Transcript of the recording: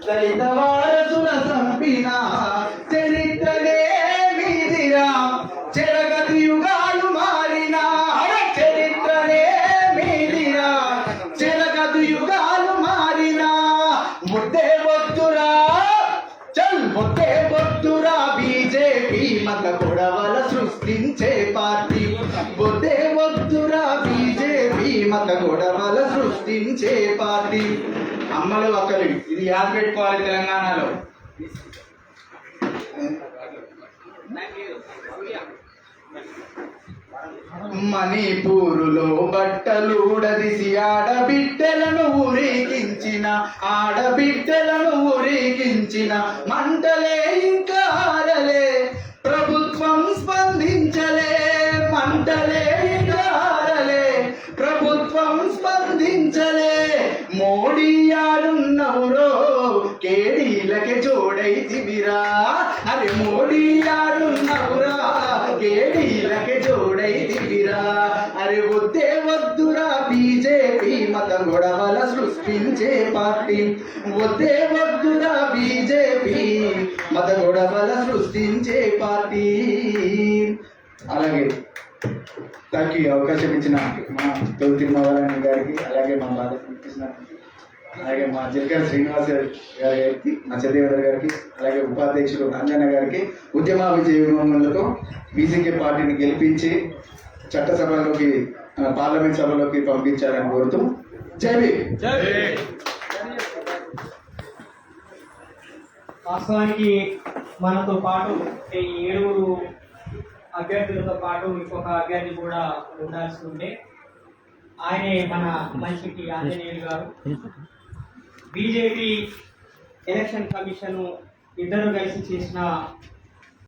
దళిత వారసుల చంపిన చరిత్రనే మీదిరా, చెరగతి యుగాలు మారిన చరిత్రనే మీదిరా, చెరగతి యుగాలు మారిన ముద్దే వద్దురా, చల్ ముద్దే వద్దురా బీజేపీ మత గొడవల సృష్టించే పార్టీ, ముద్దే వద్దురా బీజేపీ మత గొడవల సృష్టించే పార్టీ. అమ్మలు ఒక్కరు ఇది యాద పెట్టుకోవాలి తెలంగాణలో. మణిపూరులో బట్టలుడదిసి ఆడబిడ్డలను ఊరేగించిన మంటలే ఇంకా ఆరలే, ప్రభుత్వం స్పందించలే, మంటలే ఇంకా ఆరలే, ప్రభుత్వం స్పందించలే. మోడీ యాడున్నవురో కేడీలకి జోడైతివిరా, అరే మోడీ యాడున్నవురా కేడీలకి జోడైతివిరా. అరే వద్దే వద్దురా బీజేపీ మత గొడవల సృష్టించే పార్టీ, వద్దే వద్దురా బీజేపీ మత గొడవల సృష్టించే పార్టీ. అలాగే దానికి అవకాశం ఇచ్చిన మా తొలి తిరుమలని గారికి, అలాగే మా బాలకృష్ణ, అలాగే మా జిల్కర్ శ్రీనివాస్ గారికి, మా చంద్రగౌడ గారికి, అలాగే ఉపాధ్యక్షుడు అంజన్న గారికి ఉద్యమ విజయవంతులతో బీసీకే పార్టీని గెలిపించి చట్టసభలోకి పార్లమెంట్ సభలోకి పంపించాలని కోరుతూ జై భీమ్. వాస్తవానికి మనతో పాటు ఈ 7 అభ్యర్థులతో పాటు ఇంకొక అభ్యర్థి కూడా ఉండాల్సి ఉండే, ఆయనే మన మనిషికి ఆంజనేయులు గారు. బీజేపీ ఎలక్షన్ కమిషన్ ఇద్దరు కలిసి చేసిన